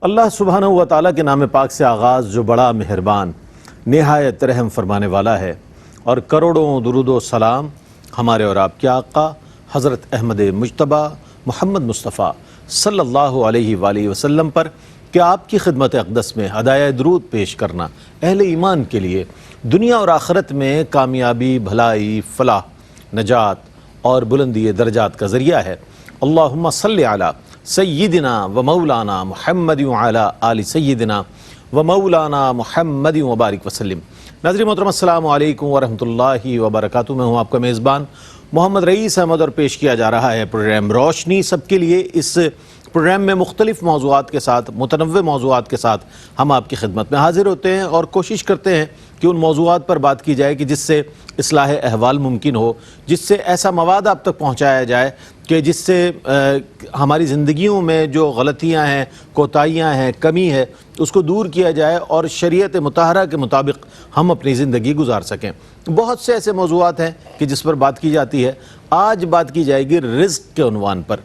اللہ سبحانہ و تعالیٰ کے نام پاک سے آغاز جو بڑا مہربان نہایت رحم فرمانے والا ہے، اور کروڑوں درود و سلام ہمارے اور آپ کے آقا حضرت احمد مجتبیٰ محمد مصطفیٰ صلی اللہ علیہ وآلہ وسلم پر کہ آپ کی خدمت اقدس میں ہدایہ درود پیش کرنا اہل ایمان کے لیے دنیا اور آخرت میں کامیابی، بھلائی، فلاح، نجات اور بلندی درجات کا ذریعہ ہے۔ اللہم صلی علی سیدنا و مولانا محمد وعلی آل سیدنا و مولانا محمد وبارک وسلم۔ ناظرین محترم، السلام علیکم ورحمۃ اللہ وبرکاتہ۔ میں ہوں آپ کا میزبان محمد رئیس احمد، اور پیش کیا جا رہا ہے پروگرام روشنی سب کے لیے۔ اس پروگرام میں مختلف موضوعات کے ساتھ، متنوع موضوعات کے ساتھ ہم آپ کی خدمت میں حاضر ہوتے ہیں اور کوشش کرتے ہیں کہ ان موضوعات پر بات کی جائے کہ جس سے اصلاح احوال ممکن ہو، جس سے ایسا مواد آپ تک پہنچایا جائے کہ جس سے ہماری زندگیوں میں جو غلطیاں ہیں، کوتاہیاں ہیں، کمی ہے، اس کو دور کیا جائے اور شریعت مطہرہ کے مطابق ہم اپنی زندگی گزار سکیں۔ بہت سے ایسے موضوعات ہیں کہ جس پر بات کی جاتی ہے۔ آج بات کی جائے گی رزق کے عنوان پر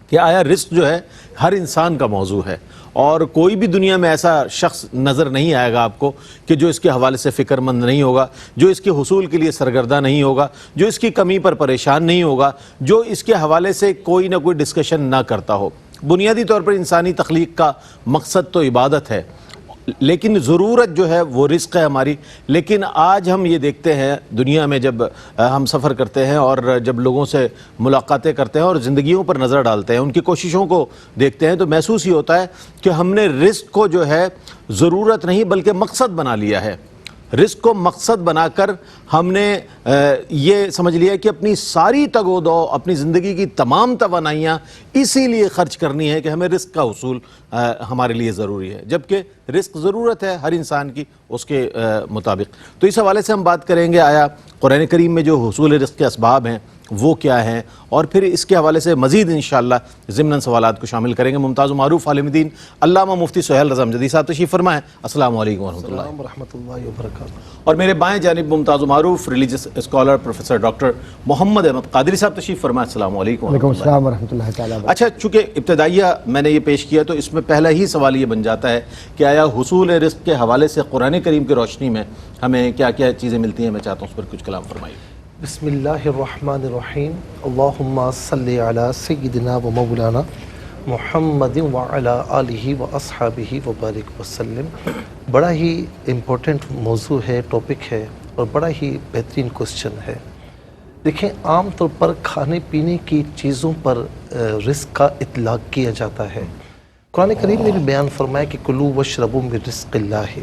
کہ آیا رزق جو ہے ہر انسان کا موضوع ہے، اور کوئی بھی دنیا میں ایسا شخص نظر نہیں آئے گا آپ کو کہ جو اس کے حوالے سے فکر مند نہیں ہوگا، جو اس کے حصول کے لیے سرگردہ نہیں ہوگا، جو اس کی کمی پر پریشان نہیں ہوگا، جو اس کے حوالے سے کوئی نہ کوئی ڈسکشن نہ کرتا ہو۔ بنیادی طور پر انسانی تخلیق کا مقصد تو عبادت ہے، لیکن ضرورت جو ہے وہ رزق ہے ہماری۔ لیکن آج ہم یہ دیکھتے ہیں دنیا میں، جب ہم سفر کرتے ہیں اور جب لوگوں سے ملاقاتیں کرتے ہیں اور زندگیوں پر نظر ڈالتے ہیں، ان کی کوششوں کو دیکھتے ہیں، تو محسوس ہی ہوتا ہے کہ ہم نے رزق کو جو ہے ضرورت نہیں بلکہ مقصد بنا لیا ہے۔ رزق کو مقصد بنا کر ہم نے یہ سمجھ لیا کہ اپنی ساری تگ و دو، اپنی زندگی کی تمام توانائیاں اسی لیے خرچ کرنی ہے کہ ہمیں رزق کا حصول ہمارے لیے ضروری ہے، جبکہ رزق ضرورت ہے ہر انسان کی اس کے مطابق۔ تو اس حوالے سے ہم بات کریں گے، آیا قرآن کریم میں جو حصول رزق کے اسباب ہیں وہ کیا ہیں، اور پھر اس کے حوالے سے مزید انشاءاللہ ضمن سوالات کو شامل کریں گے۔ ممتاز و معروف عالم دین علامہ مفتی سہیل رضا امجدی صاحب تشریف فرما ہے۔ السلام علیکم ورحمۃ اللہ وبرکاتہ۔ اور میرے بائیں جانب ممتاز و معروف ریلیجس اسکالر پروفیسر ڈاکٹر محمد احمد قادری صاحب تشریف فرما ہے۔ السلام علیکم وعلیکم السلام ورحمۃ اللہ تعالیٰ۔ اچھا، چونکہ ابتدائیہ میں نے یہ پیش کیا تو اس میں پہلا ہی سوال یہ بن جاتا ہے کہ آیا حصول رزق کے حوالے سے قرآن کریم کی روشنی میں ہمیں کیا کیا چیزیں ملتی ہیں؟ میں چاہتا ہوں اس پر کچھ کلام فرمائیے۔ بسم اللہ الرحمن الرحیم۔ اللہم صلی علی سیدنا و مولانا محمد وعلی آلہ و اصحابہ وبارک وسلم۔ بڑا ہی امپورٹنٹ موضوع ہے، ٹاپک ہے، اور بڑا ہی بہترین کوسچن ہے۔ دیکھیں، عام طور پر کھانے پینے کی چیزوں پر رزق کا اطلاق کیا جاتا ہے۔ قرآن کریم نے بھی بیان فرمایا کہ کلوا واشربوا من رزق اللہ،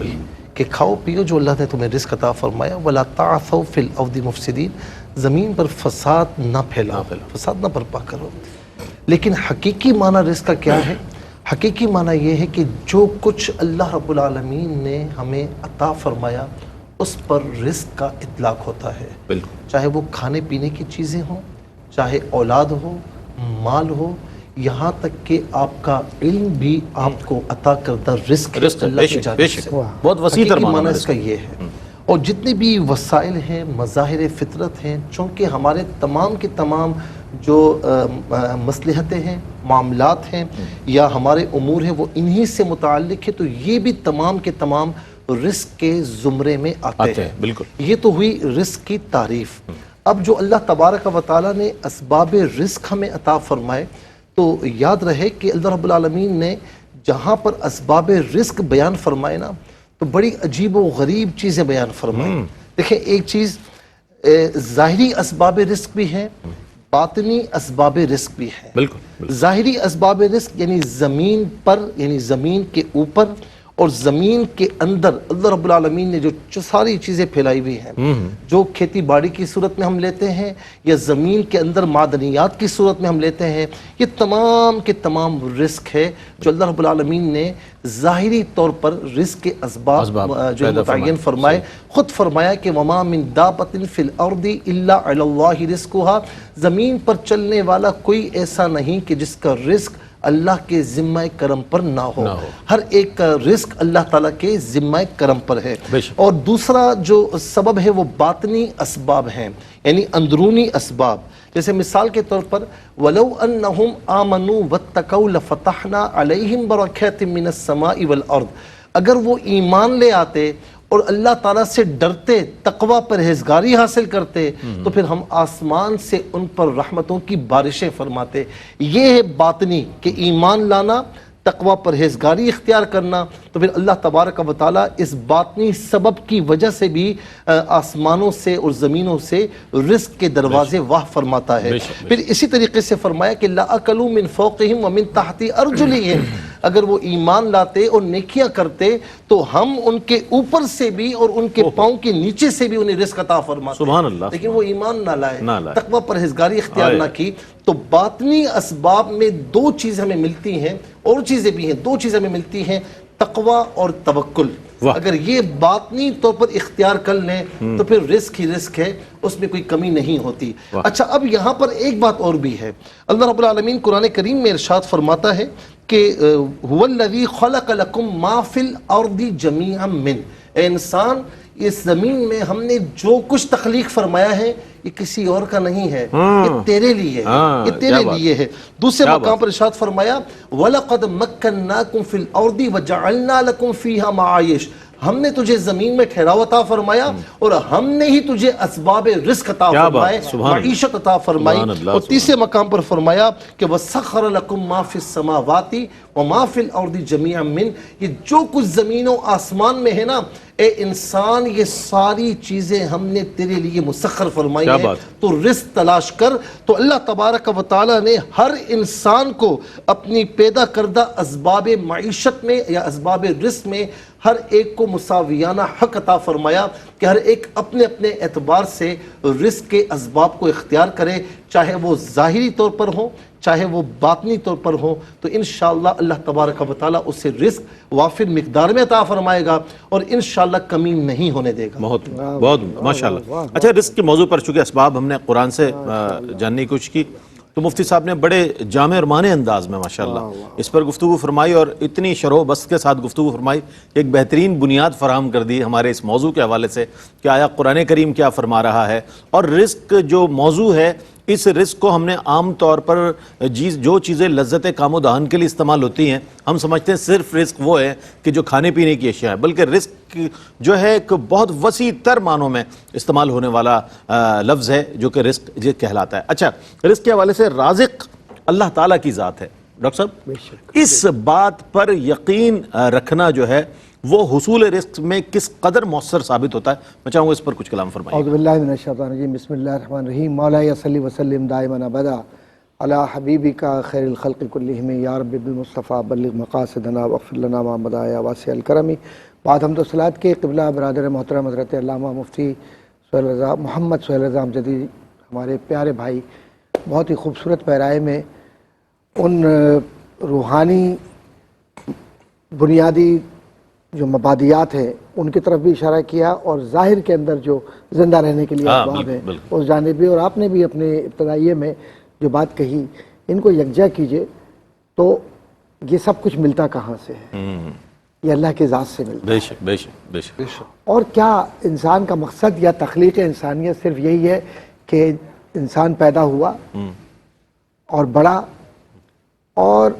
کہ کھاؤ پیو جو اللہ نے تمہیں رزق عطا فرمایا۔ ولا تعثوا فی الارض مفسدین، زمین پر فساد نہ پھیلاؤ، فساد نہ برپا کرو۔ لیکن حقیقی معنی رزق کا کیا ہے؟ حقیقی معنی یہ ہے کہ جو کچھ اللہ رب العالمین نے ہمیں عطا فرمایا اس پر رزق کا اطلاق ہوتا ہے، چاہے وہ کھانے پینے کی چیزیں ہوں، چاہے اولاد ہو، مال ہو، یہاں تک کہ آپ کا علم بھی آپ کو عطا کردہ رزق اللہ کی جانب سے۔ بہت وسیع تر معنی اس کا یہ ہے۔ اور جتنے بھی وسائل ہیں، مظاہر فطرت ہیں، چونکہ ہمارے تمام کے تمام جو مصلحتیں ہیں، معاملات ہیں یا ہمارے امور ہیں، وہ انہی سے متعلق ہے، تو یہ بھی تمام کے تمام رزق کے زمرے میں آتے ہیں۔ بالکل، یہ تو ہوئی رزق کی تعریف۔ اب جو اللہ تبارک و تعالیٰ نے اسباب رزق ہمیں عطا فرمائے، تو یاد رہے کہ اللہ رب العالمین نے جہاں پر اسباب رزق بیان فرمائے نا، تو بڑی عجیب و غریب چیزیں بیان فرمائیں۔ دیکھیں، ایک چیز ظاہری اسباب رزق بھی ہیں، باطنی اسباب رزق بھی ہیں۔ بالکل، ظاہری اسباب رزق یعنی زمین پر، یعنی زمین کے اوپر اور زمین کے اندر اللہ رب العالمین نے جو ساری چیزیں پھیلائی ہوئی ہیں، جو کھیتی باڑی کی صورت میں ہم لیتے ہیں یا زمین کے اندر معدنیات کی صورت میں ہم لیتے ہیں، یہ تمام کے تمام رزق ہے جو اللہ رب العالمین نے ظاہری طور پر رزق کے اسباب جو متعین فرمائے۔ خود فرمایا کہ وما من دابۃ فی الارض الا علی اللہ رزقها، زمین پر چلنے والا کوئی ایسا نہیں کہ جس کا رزق اللہ کے ذمہ کرم پر نہ ہو۔ ہر ایک کا رزق اللہ تعالیٰ کے ذمہ کرم پر ہے۔ اور دوسرا جو سبب ہے وہ باطنی اسباب ہیں، یعنی اندرونی اسباب، جیسے مثال کے طور پر وَلَوْ أَنَّهُمْ آمَنُوا وَاتَّقَوْا لَفَتَحْنَا عَلَيْهِمْ بَرَكَاتٍ مِّنَ السَّمَاءِ وَالْأَرْضِ، اگر وہ ایمان لے آتے اور اللہ تعالیٰ سے ڈرتے، تقوی پرہیزگاری حاصل کرتے، تو پھر ہم آسمان سے ان پر رحمتوں کی بارشیں فرماتے۔ یہ ہے باطنی کہ ایمان لانا، تقوی پرہیزگاری اختیار کرنا، تو پھر اللہ تبارک و تعالیٰ اس باطنی سبب کی وجہ سے بھی آسمانوں سے اور زمینوں سے رزق کے دروازے واہ فرماتا ہے۔ پھر اسی طریقے سے فرمایا کہ لَأَكَلُوا مِن فَوْقِهِمْ وَمِن تَحْتِ أَرْجُلِهِمْ، اگر وہ ایمان لاتے اور نیکیاں کرتے تو ہم ان کے اوپر سے بھی اور ان کے پاؤں کے نیچے سے بھی انہیں رزق عطا فرماتے۔ سبحان اللہ، لیکن وہ ایمان نہ لائے، نہ لائے، تقوی پرہیزگاری اختیار نہ کی، تو باطنی اسباب میں دو چیزیں ہمیں ملتی ہیں، اور چیزیں بھی ہیں، دو چیزیں ہمیں ملتی ہیں، تقوی اور توکل۔ اگر یہ باطنی طور پر اختیار کر لیں تو پھر رزق ہی رزق ہے، اس میں کوئی کمی نہیں ہوتی۔ اچھا، اب یہاں پر ایک بات اور بھی ہے، اللہ رب العالمین قرآن کریم میں ارشاد فرماتا ہے کہ هو الذی خلق لکم ما فی الارض جمیعا من، اے انسان اس زمین میں ہم نے جو کچھ تخلیق فرمایا ہے یہ کسی اور کا نہیں ہے، یہ تیرے لیے ہے، یہ تیرے لیے ہے۔ دوسرے مقام پر ارشاد فرمایا وَلَقَدْ مَكَّنَّاكُمْ فِي الْأَرْضِ وَجَعَلْنَا لَكُمْ فِيهَا مَعَائِشَ، ہم نے تجھے زمین میں ٹھہراؤ عطا فرمایا اور ہم نے ہی تجھے اسباب رزق عطا فرمائے، معیشت عطا فرمائی۔ اور تیسرے مقام پر فرمایا کہ وَسَخَّرَ لَكُمْ مَا فِي السَّمَاوَاتِ وَمَا فِي الْأَرْضِ جَمِيعًا مِّنْ، یہ جو کچھ زمین و آسمان میں ہے نا اے انسان، یہ ساری چیزیں ہم نے تیرے لیے مسخر فرمائی ہیں، تو رزق تلاش کر۔ تو اللہ تبارک و تعالیٰ نے ہر انسان کو اپنی پیدا کردہ اسباب معیشت میں یا اسباب رزق میں ہر ایک کو مساویانہ حق عطا فرمایا کہ ہر ایک اپنے اپنے اعتبار سے رزق کے اسباب کو اختیار کرے، چاہے وہ ظاہری طور پر ہوں چاہے وہ باطنی طور پر ہوں، تو انشاءاللہ اللہ تبارک و تعالیٰ اسے رزق وافر مقدار میں عطا فرمائے گا اور انشاءاللہ کمی نہیں ہونے دے گا۔ بہت ماشاءاللہ۔ اچھا، رزق کے موضوع پر چونکہ اسباب ہم نے قرآن سے جاننے کی کوشش کی، تو مفتی صاحب نے بڑے جامع اور معنی انداز میں ماشاءاللہ اس پر گفتگو فرمائی اور اتنی شرح و بسط کے ساتھ گفتگو فرمائی، ایک بہترین بنیاد فراہم کر دی ہمارے اس موضوع کے حوالے سے کہ آیا قرآن کریم کیا فرما رہا ہے، اور رزق جو موضوع ہے اس رزق کو ہم نے عام طور پر جو چیزیں لذت کام و دہان کے لیے استعمال ہوتی ہیں ہم سمجھتے ہیں صرف رزق وہ ہے کہ جو کھانے پینے کی اشیاء ہے، بلکہ رزق جو ہے ایک بہت وسیع تر معنوں میں استعمال ہونے والا لفظ ہے جو کہ رزق کہلاتا ہے۔ اچھا، رزق کے حوالے سے رازق اللہ تعالیٰ کی ذات ہے۔ ڈاکٹر صاحب، اس بات پر یقین رکھنا جو ہے وہ حصول رزق میں کس قدر مؤثر ثابت ہوتا ہے، میں چاہوں گا اس پر کچھ کلام فرمائیں۔ اعوذ باللہ من الشیطان الرجیم، بسم اللہ الرحمن الرحیم، مولاي صلی وسلم دائما ابدا علی حبیبک خیر الخلق کلہم، یا رب بالمصطفیٰ بلغ مقاصدنا واغفر لنا ما مضى یا واسع الکرم۔ بعد حمد و صلاۃ کے قبلہ برادر محترم حضرت علامہ مفتی سہیل رضا محمد سہیل رضا امجدی، ہمارے پیارے بھائی، بہت ہی خوبصورت پیرائے میں ان روحانی بنیادی جو مبادیات ہیں ان کی طرف بھی اشارہ کیا، اور ظاہر کے اندر جو زندہ رہنے کے لیے اسباب ہیں اس جانب بھی، اور آپ نے بھی اپنے ابتدائیے میں جو بات کہی ان کو یکجا کیجئے تو یہ سب کچھ ملتا کہاں سے ہے؟ یہ اللہ کے ذات سے ملتا ہے۔ بے شک بے شک بے شک۔ اور کیا انسان کا مقصد یا تخلیق انسانیت صرف یہی ہے کہ انسان پیدا ہوا اور بڑا اور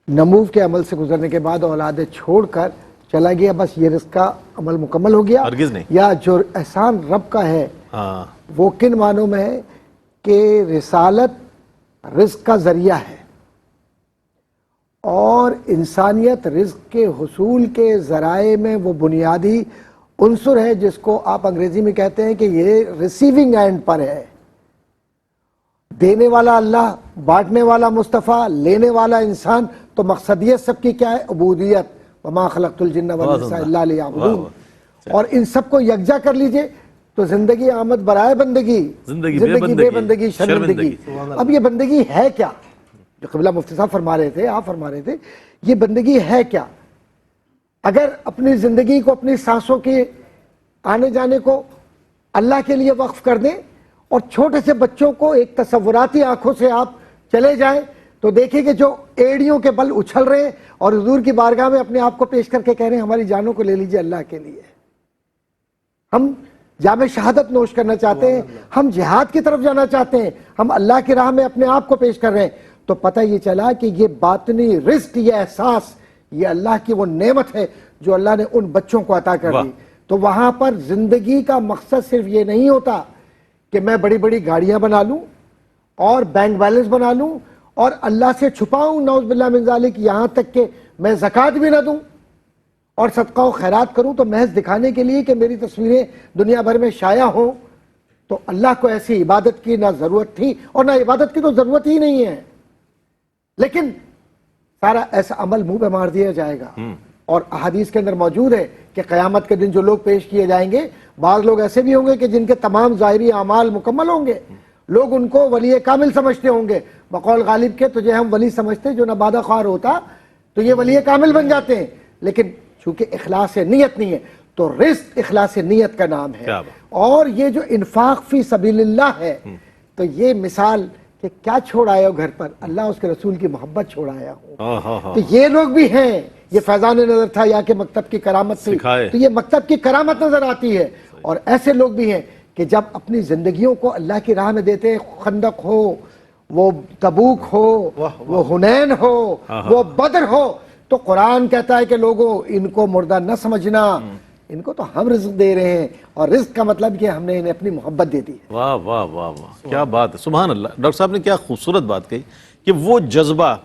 نمو کے عمل سے گزرنے کے بعد اولادیں چھوڑ کر چلا گیا، بس یہ رزق کا عمل مکمل ہو گیا؟ ہرگز نہیں۔ یا جو احسان رب کا ہے وہ کن معنوں میں ہے کہ رسالت رزق کا ذریعہ ہے، اور انسانیت رزق کے حصول کے ذرائع میں وہ بنیادی عنصر ہے جس کو آپ انگریزی میں کہتے ہیں کہ یہ ریسیونگ اینڈ پر ہے۔ دینے والا اللہ، بانٹنے والا مصطفیٰ، لینے والا انسان، تو مقصدیت سب کی کیا ہے؟ عبودیت، وما خلقت الجن والانس الا لیعبدون۔ اور ان سب کو یکجا کر لیجئے تو زندگی آمد برائے بندگی، زندگی بے بندگی شرمندگی۔ اب یہ بندگی ہے کیا جو قبلہ مفتی صاحب فرما رہے تھے، آپ فرما رہے تھے، یہ بندگی ہے کیا؟ اگر اپنی زندگی کو، اپنی سانسوں کے آنے جانے کو اللہ کے لیے وقف کر دیں اور چھوٹے سے بچوں کو ایک تصوراتی آنکھوں سے آپ چلے جائیں تو دیکھیں کہ جو ایڑیوں کے بل اچھل رہے ہیں اور حضور کی بارگاہ میں اپنے آپ کو پیش کر کے کہہ رہے ہیں ہماری جانوں کو لے لیجئے اللہ کے لیے۔ ہم جام شہادت نوش کرنا چاہتے ہیں، ہم جہاد کی طرف جانا چاہتے ہیں، ہم اللہ کی راہ میں اپنے آپ کو پیش کر رہے ہیں، تو پتہ یہ چلا کہ یہ باطنی رزق، یہ احساس، یہ اللہ کی وہ نعمت ہے جو اللہ نے ان بچوں کو عطا کر دی۔ تو وہاں پر زندگی کا مقصد صرف یہ نہیں ہوتا کہ میں بڑی بڑی گاڑیاں بنا لوں اور بینک بیلنس بنا لوں اور اللہ سے چھپاؤں نعوذ باللہ من ذالک، یہاں تک کہ میں زکوٰۃ بھی نہ دوں اور صدقہ و خیرات کروں تو محض دکھانے کے لیے کہ میری تصویریں دنیا بھر میں شائع ہوں۔ تو اللہ کو ایسی عبادت کی نہ ضرورت تھی اور نہ عبادت کی تو ضرورت ہی نہیں ہے، لیکن سارا ایسا عمل منہ پہ مار دیا جائے گا۔ اور احادیث کے اندر موجود ہے کہ قیامت کے دن جو لوگ پیش کیے جائیں گے، بعض لوگ ایسے بھی ہوں گے کہ جن کے تمام ظاہری اعمال مکمل ہوں گے، لوگ ان کو ولی کامل سمجھتے ہوں گے، بقول غالب کے تجھے ہم ولی سمجھتے جو نبادہ خوار ہوتا تو یہ ولی کامل بن جاتے ہیں، لیکن چونکہ اخلاص نیت نہیں ہے تو رزق اخلاص نیت کا نام ہے۔ اور یہ جو انفاق فی سبیل اللہ ہے تو یہ مثال کہ کیا چھوڑ آئے ہو گھر پر، اللہ اس کے رسول کی محبت چھوڑ آیا ہوں، تو یہ لوگ بھی ہیں۔ یہ فیضان نظر تھا یا کہ مکتب کی کرامت تھی، تو یہ مکتب کی کرامت نظر آتی ہے۔ اور ایسے لوگ بھی ہیں کہ جب اپنی زندگیوں کو اللہ کی راہ میں دیتے ہیں، خندق ہو، وہ تبوک ہو، وہ حنین ہو، وہ بدر ہو، تو قرآن کہتا ہے کہ لوگوں ان کو مردہ نہ سمجھنا، ان کو تو ہم رزق دے رہے ہیں، اور رزق کا مطلب کہ ہم نے انہیں اپنی محبت دے دی ہے۔ واہ واہ واہ واہ، کیا بات ہے، سبحان اللہ۔ ڈاکٹر صاحب نے کیا خوبصورت بات کہی کہ وہ جذبہ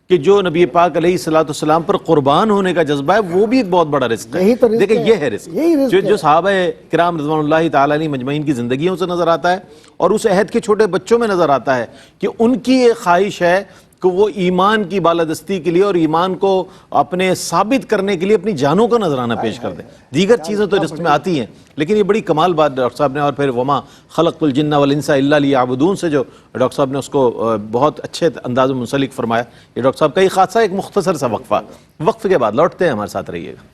کہ جو نبی پاک علیہ السلام پر قربان ہونے کا جذبہ ہے، وہ بھی ایک بہت بڑا رزق ہے۔ یہی تو رزق دیکھیں ہے، یہ ہے رزق یہی رزق ہے۔ جو صحابہ کرام رضوان اللہ تعالیٰ علیہ مجمعین کی زندگیوں سے نظر آتا ہے، اور اس عہد کے چھوٹے بچوں میں نظر آتا ہے کہ ان کی ایک خواہش ہے کہ وہ ایمان کی بالادستی کے لیے اور ایمان کو اپنے ثابت کرنے کے لیے اپنی جانوں کا نذرانہ پیش کر دیں۔ دیگر چیزیں تو رزق میں آتی ہیں، لیکن یہ بڑی کمال بات ڈاکٹر صاحب نے، اور پھر وما خلقت الجن والانس الا لیعبدون سے جو ڈاکٹر صاحب نے اس کو بہت اچھے انداز میں منسلک فرمایا۔ یہ ڈاکٹر صاحب کا ایک خاصا ایک مختصر سا وقفے کے بعد لوٹتے ہیں، ہمارے ساتھ رہیے گا۔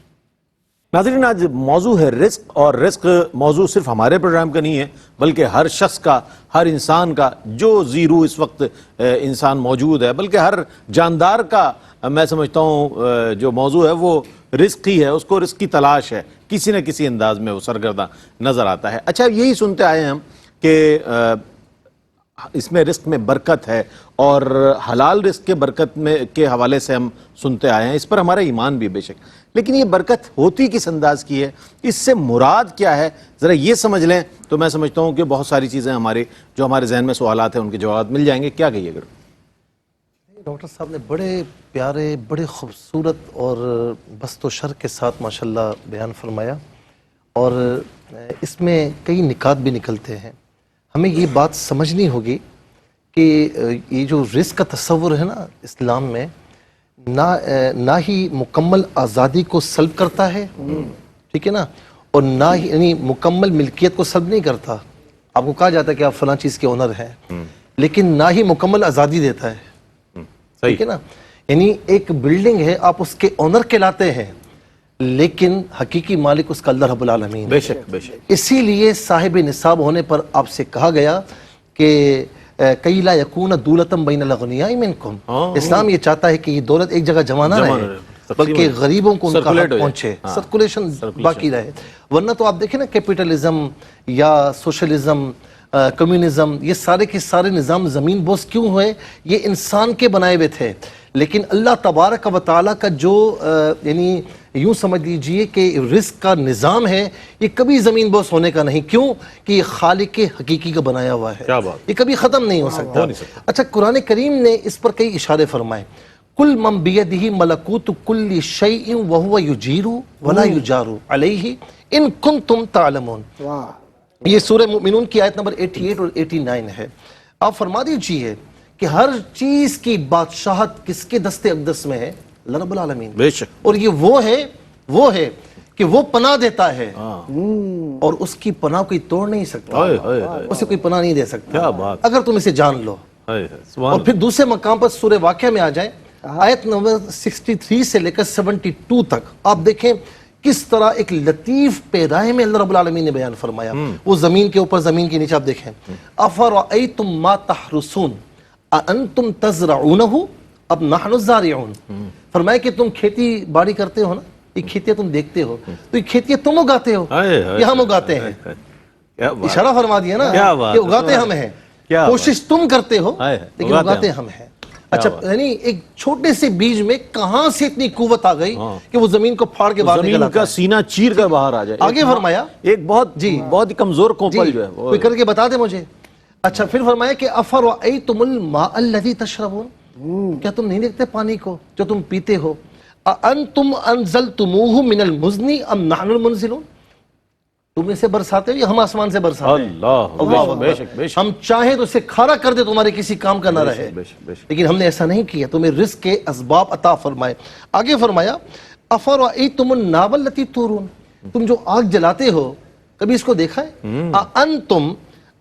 ناظرین، آج موضوع ہے رزق، اور رزق موضوع صرف ہمارے پروگرام کا نہیں ہے بلکہ ہر شخص کا، ہر انسان کا، جو زیرو اس وقت انسان موجود ہے، بلکہ ہر جاندار کا میں سمجھتا ہوں جو موضوع ہے وہ رزق ہی ہے، اس کو رزق کی تلاش ہے، کسی نہ کسی انداز میں وہ سرگرداں نظر آتا ہے۔ اچھا، یہی سنتے آئے ہیں ہم کہ اس میں رزق میں برکت ہے، اور حلال رزق کے برکت میں کے حوالے سے ہم سنتے آئے ہیں، اس پر ہمارا ایمان بھی بے شک، لیکن یہ برکت ہوتی کس انداز کی ہے، اس سے مراد کیا ہے، ذرا یہ سمجھ لیں تو میں سمجھتا ہوں کہ بہت ساری چیزیں جو ہمارے ذہن میں سوالات ہیں ان کے جوابات مل جائیں گے۔ کیا کہیے گا ڈاکٹر صاحب نے بڑے پیارے، بڑے خوبصورت اور بسط و شر کے ساتھ ماشاءاللہ بیان فرمایا، اور اس میں کئی نکات بھی نکلتے ہیں۔ ہمیں یہ بات سمجھنی ہوگی کہ یہ جو رزق کا تصور ہے نا اسلام میں، نہ ہی مکمل آزادی کو سلب کرتا ہے، ٹھیک ہے نا، اور نہ ہی یعنی مکمل ملکیت کو سلب نہیں کرتا۔ آپ کو کہا جاتا ہے کہ آپ فلاں چیز کے اونر ہیں، لیکن نہ ہی مکمل آزادی دیتا ہے، ٹھیک ہے نا۔ یعنی ایک بلڈنگ ہے، آپ اس کے اونر کہلاتے ہیں، لیکن حقیقی مالک اس کا اللہ رب العالمین۔ بے شک بے شک۔ اسی لیے صاحب نصاب ہونے پر آپ سے کہا گیا کہ کئی لا یکون دولتم بین الاغنیاء منکم، اسلام یہ چاہتا ہے کہ یہ دولت ایک جگہ جمع نہ رہے بلکہ غریبوں کو ان کا حق پہنچے، سرکولیشن باقی رہے۔ ورنہ تو آپ دیکھیں نا کیپٹلزم یا سوشلزم، کمیونزم، یہ سارے کے سارے نظام زمین بوس کیوں ہوئے؟ یہ انسان کے بنائے ہوئے تھے، لیکن اللہ تبارک و تعالیٰ کا جو یعنی یوں سمجھ لیجئے کہ رزق کا نظام ہے، یہ کبھی زمین بوس ہونے کا نہیں۔ کیوں کہ یہ خالق حقیقی کا بنایا ہوا ہے، یہ کبھی ختم نہیں ہو سکتا۔ اچھا، قرآن کریم نے اس پر کئی اشارے فرمائے۔ کل من بیدہ ملکوت کل شیء وہو یجیر ولا یجار علیہ ان کنتم تعلمون۔ یہ سورہ مومنون کی آیت نمبر 88 اور 89 ہے۔ آپ فرما دیجئے کہ ہر چیز کی بادشاہت کس کے دست اقدس میں ہے؟ اللہ رب العالمین، بے شک۔ اور یہ وہ ہے کہ وہ پناہ دیتا ہے، اور اس کی پناہ کوئی توڑ نہیں سکتا، اسے کوئی پناہ نہیں دے سکتا اگر تم اسے جان لو۔ اور پھر دوسرے مقام پر سورہ واقعہ میں آ جائیں، آیت نمبر 63 سے لے کر 72 تک آپ دیکھیں کس طرح ایک لطیف پیرائے میں اللہ رب العالمین نے بیان فرمایا۔ وہ زمین کے اوپر، زمین کے نیچے آپ دیکھیں، افرأیتم ما تحرثون اانتم تزرعونہ ام نحن الزارعون۔ فرمایا کہ تم کھیتی باڑی کرتے ہو نا، یہ کھیتیاں تم دیکھتے ہو، تو یہ کھیتیاں تم اگاتے ہو یا ہم اگاتے ہیں؟ کیا بات اشارہ فرما دیا نا کیا بات کہ اگاتے ہم ہیں، کیا کوشش تم کرتے ہو ہائے ہائے، لیکن اگاتے ہم ہیں۔ اچھا یعنی ایک چھوٹے سے بیج میں کہاں سے اتنی قوت آ گئی کہ وہ زمین کو پھاڑ کے باہر نکل زمین آتا کا ہے۔ سینہ چیر کر باہر آ جائے۔ آگے فرمایا ایک بہت ہی کمزور کونپل جو ہے کوئی کر کے بتا دے مجھے۔ اچھا پھر فرمایا کہ افرأیتم الماء الذی تشربون، کیا تم نہیں دیکھتے پانی کو جو تم پیتے ہو؟ اانتم انزلتموہ من المزن ام نحن المنزلون، تم اسے برساتے ہو یا ہم آسمان سے برساتے ہیں؟ اللہ بے شک بے شک ہم چاہیں تو اسے کھارا کر دے، تمہارے کسی کام کا نہ رہے، بے شک بے شک۔ لیکن ہم نے ایسا نہیں کیا، تمہیں رزق کے اسباب عطا فرمائے۔ آگے فرمایا افرأیتم النار التی تورون، تم جو آگ جلاتے ہو کبھی اس کو دیکھا ہے؟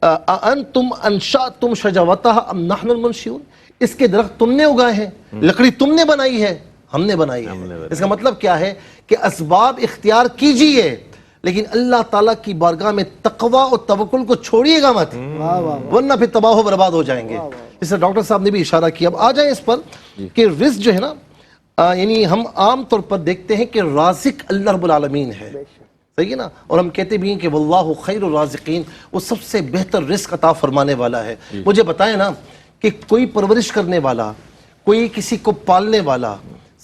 اانتم انشأتم شجرتها ام نحن المنشئون، اس کے درخت تم نے اگائے ہیں، لکڑی تم نے بنائی ہے، ہم نے بنائی ہے۔ اس کا مطلب کیا ہے کہ اسباب اختیار کیجئے لیکن اللہ تعالیٰ کی بارگاہ میں تقوی اور توکل کو چھوڑیے گا مت، ورنہ پھر تباہ و برباد ہو جائیں گے۔ اس سے ڈاکٹر صاحب نے بھی اشارہ کیا۔ اب آ جائیں اس پر کہ رزق جو ہے نا، یعنی ہم عام طور پر دیکھتے ہیں کہ رازق اللہ رب العالمین ہے، صحیح ہے نا، اور ہم کہتے بھی ہیں کہ واللہ خیر الرازقین، وہ سب سے بہتر رزق عطا فرمانے والا ہے۔ مجھے بتائیں نا کہ کوئی پرورش کرنے والا، کوئی کسی کو پالنے والا،